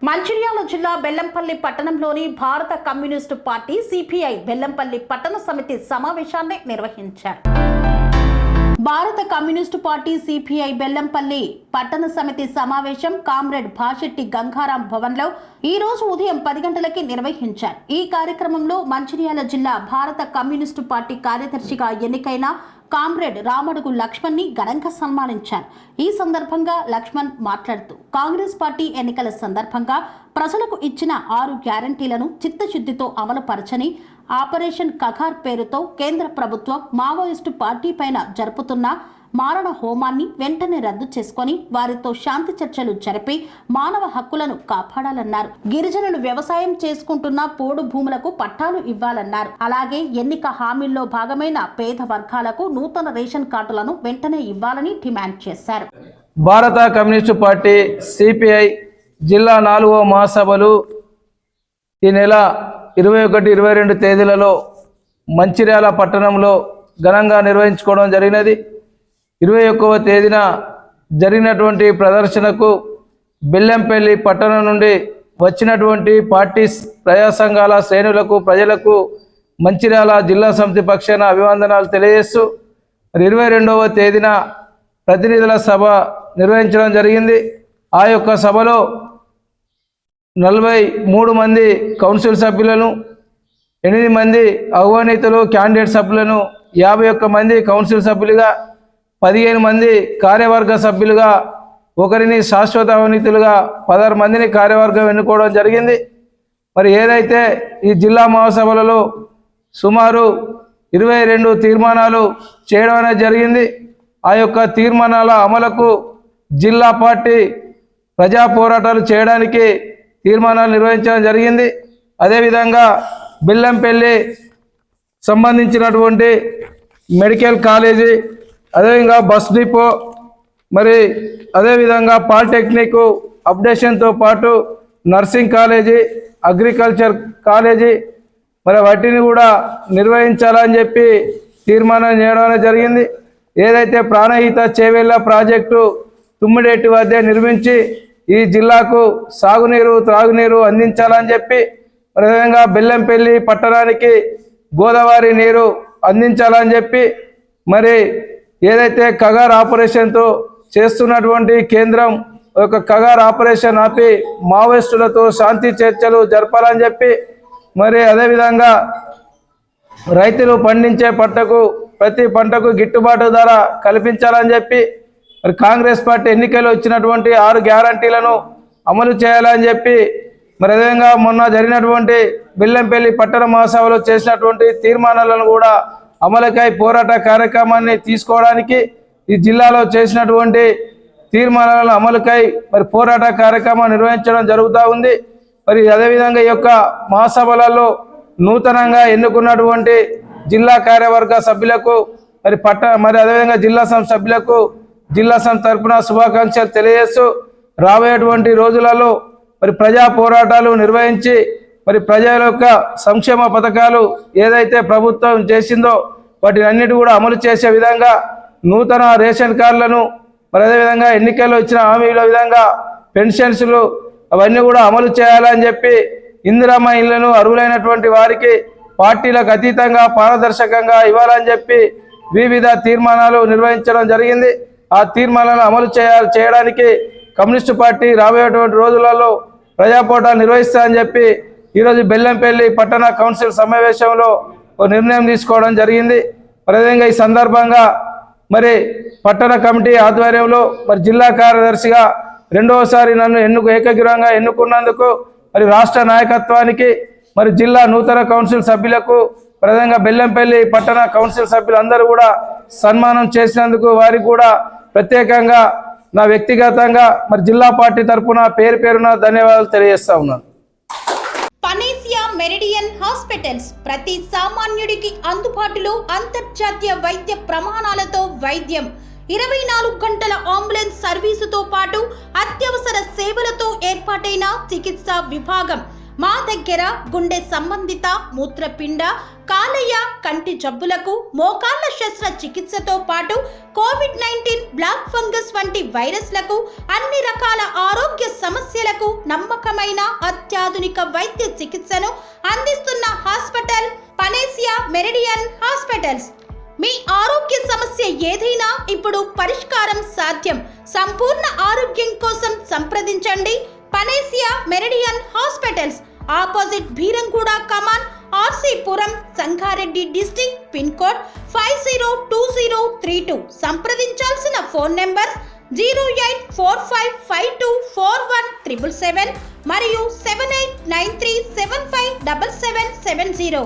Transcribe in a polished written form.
మంచిర్యాల జిల్లా బెల్లంపల్లి పట్టణంలోని భారత కమ్యూనిస్టు పార్టీ సిపిఐ బెల్లంపల్లి పట్టణ సమితి సమావేశాన్ని నిర్వహించారు. భారత కమ్యూనిస్టు పార్టీ సిపిఐ బెల్లంపల్లి పట్టణ సమితి సమావేశం కామ్రేడ్ భాషెట్టి గంగారాం భవన్లో ఈ రోజు ఉదయం 10 గంటలకి నిర్వహించారు. ఈ కార్యక్రమంలో మంచిర్యాల జిల్లా భారత కమ్యూనిస్టు పార్టీ కార్యదర్శిగా ఎన్నికైన కామ్రేడ్ రామడుగు లక్ష్మణ్ ని ఘనంగా సన్మానించారు. ఈ సందర్భంగా లక్ష్మణ్ మాట్లాడుతూ కాంగ్రెస్ పార్టీ ఎన్నికల సందర్భంగా ప్రజలకు ఇచ్చిన 6 గ్యారంటీలను చిత్తశుద్ధితో అమలు పరచని ఆపరేషన్ కగార్ పేరుతో కేంద్ర ప్రభుత్వం మావోయిస్టు పార్టీ పైన జరుపుతున్న మారణ హోమాన్ని వెంటనే రద్దు చేసుకొని వారితో శాంతి చర్చలు జరిపి మానవ హక్కులను కాపాడాలన్నారు. గిరిజనులు వ్యవసాయం చేసుకుంటున్న పోడు భూములకు పట్టాలు ఇవ్వాలన్నారు. అలాగే ఎన్నిక హామీల్లో భాగమైన పేద వర్గాలకు నూతన రేషన్ కార్డులను వెంటనే ఇవ్వాలని డిమాండ్ చేశారు. భారత కమ్యూనిస్టు పార్టీ సిపిఐ జిల్లా 4వ మహాసభలు ఈ నెల 21-22 తేదీలలో మంచిర్యాల పట్టణంలో ఘనంగా నిర్వహించుకోవడం జరిగినది. 21వ తేదీన జరిగినటువంటి ప్రదర్శనకు బెల్లంపల్లి పట్టణం నుండి వచ్చినటువంటి పార్టీ ప్రజా సంఘాల శ్రేణులకు ప్రజలకు మంచిర్యాల జిల్లా సమితి పక్షాన అభివందనాలు తెలియజేస్తూ 22వ తేదీన ప్రతినిధుల సభ నిర్వహించడం జరిగింది. ఆ యొక్క సభలో 43 మంది కౌన్సిల్ సభ్యులను, 8 మంది ఆహ్వానితులు క్యాండిడేట్ సభ్యులను, 51 మంది కౌన్సిల్ సభ్యులుగా, 15 మంది కార్యవర్గ సభ్యులుగా, ఒకరిని శాశ్వత ఆహ్వానితులుగా 16 మందిని కార్యవర్గం ఎన్నుకోవడం జరిగింది. మరి ఏదైతే ఈ జిల్లా మహాసభలలో సుమారు 22 తీర్మానాలు చేయడం అనేది జరిగింది. ఆ యొక్క తీర్మానాల అమలుకు జిల్లా పార్టీ ప్రజా పోరాటాలు చేయడానికి తీర్మానాలు నిర్వహించడం జరిగింది. అదేవిధంగా బెల్లంపల్లి సంబంధించినటువంటి మెడికల్ కాలేజీ, అదేవిధంగా బస్ డిపో, మరి అదేవిధంగా పాలిటెక్నిక్ అప్డేషన్తో పాటు నర్సింగ్ కాలేజీ, అగ్రికల్చర్ కాలేజీ, మరి వాటిని కూడా నిర్వహించాలని చెప్పి తీర్మానం చేయడం జరిగింది. ఏదైతే ప్రాణహిత చేవెళ్ళ ప్రాజెక్టు తుమ్మిడేటి వద్ద నిర్మించి ఈ జిల్లాకు సాగునీరు త్రాగునీరు అందించాలని చెప్పి, అదేవిధంగా బెల్లంపల్లి పట్టణానికి గోదావరి నీరు అందించాలని చెప్పి, మరి ఏదైతే కగార్ ఆపరేషన్తో చేస్తున్నటువంటి కేంద్రం ఒక కగార్ ఆపరేషన్ ఆపి మావోయిస్టులతో శాంతి చర్చలు జరపాలని చెప్పి, మరి అదేవిధంగా రైతులు పండించే పంటకు ప్రతి పంటకు గిట్టుబాటు ధర కల్పించాలని చెప్పి, మరి కాంగ్రెస్ పార్టీ ఎన్నికల్లో ఇచ్చినటువంటి 6 గ్యారంటీలను అమలు చేయాలని చెప్పి, మరి అదేవిధంగా మొన్న జరిగినటువంటి బెల్లంపల్లి పట్టణ మహాసభలో చేసినటువంటి తీర్మానాలను కూడా అమలుకై పోరాట కార్యక్రమాన్ని తీసుకోవడానికి ఈ జిల్లాలో చేసినటువంటి తీర్మానాలను అమలుకై మరి పోరాట కార్యక్రమం నిర్వహించడం జరుగుతూ ఉంది. మరి అదేవిధంగా ఈ యొక్క మహాసభలలో నూతనంగా ఎన్నుకున్నటువంటి జిల్లా కార్యవర్గ సభ్యులకు మరి అదేవిధంగా జిల్లా సంస్థ సభ్యులకు జిల్లా సంస్థ తరఫున శుభాకాంక్షలు తెలియజేస్తూ రాబోయేటువంటి రోజులలో మరి ప్రజా పోరాటాలు నిర్వహించి మరి ప్రజల యొక్క సంక్షేమ పథకాలు ఏదైతే ప్రభుత్వం చేసిందో వాటిని అన్నిటి కూడా అమలు చేసే విధంగా నూతన రేషన్ కార్డులను, మరి అదేవిధంగా ఎన్నికల్లో ఇచ్చిన హామీల విధంగా పెన్షన్స్లు అవన్నీ కూడా అమలు చేయాలని చెప్పి, ఇందిరమ్మ ఇళ్లను అర్హులైనటువంటి వారికి పార్టీలకు అతీతంగా పారదర్శకంగా ఇవ్వాలని చెప్పి వివిధ తీర్మానాలు నిర్వహించడం జరిగింది. ఆ తీర్మానాలను అమలు చేయడానికి కమ్యూనిస్టు పార్టీ రాబోయేటువంటి రోజులలో ప్రజా పోరాటాలు నిర్వహిస్తారని చెప్పి ఈరోజు బెల్లంపల్లి పట్టణ కౌన్సిల్ సమావేశంలో ఒక నిర్ణయం తీసుకోవడం జరిగింది. అదేవిధంగా ఈ సందర్భంగా మరి పట్టణ కమిటీ ఆధ్వర్యంలో మరి జిల్లా కార్యదర్శిగా 2వసారి నన్ను ఏకగ్రీవంగా ఎన్నుకున్నందుకు మరి రాష్ట్ర నాయకత్వానికి, మరి జిల్లా నూతన కౌన్సిల్ సభ్యులకు, ప్రధానంగా బెల్లంపల్లి పట్టణ కౌన్సిల్ సభ్యులందరూ కూడా సన్మానం చేసినందుకు వారికి కూడా ప్రత్యేకంగా నా వ్యక్తిగతంగా మరి జిల్లా పార్టీ తరఫున పేరున ధన్యవాదాలు తెలియజేస్తా ఉన్నాను. పనేసియా మెరిడియన్ హాస్పిటల్స్ ప్రతి సామాన్యుడికి అందుబాటులో అంతర్జాతీయ వైద్య ప్రమాణాలతో వైద్యం, 24 గంటల అంబులెన్స్ సర్వీసుతో పాటు అత్యవసర సేవలతో ఏర్పాటైన చికిత్సా విభాగం, మా దగ్గర గుండె సంబంధిత మూత్రపిండ కాలేయ కంటి జబ్బులకు మోకాళ్ల శస్త్రచికిత్సతో పాటు కోవిడ్-19 బ్లాక్ ఫంగస్ వంటి వైరస్లకు అన్ని రకాల ఆరోగ్య సమస్యలకు నమ్మకమైన అత్యాధునిక వైద్య చికిత్సను అందిస్తున్న హాస్పిటల్ పనేసియా మెరిడియన్ హాస్పిటల్స్. మీ ఆరోగ్య సమస్య ఏదైనా ఇప్పుడు పరిష్కారం సాధ్యం. సంపూర్ణ ఆరోగ్యం కోసం సంప్రదించండి Panacea Meridian hospitals, opposite Bheeramguda Kaman, RC Puram, Sangareddy district, pin code 502032. సంప్రదించాల్సిన ఫోన్ నెంబర్ 0845524177 మరియు 7893757770.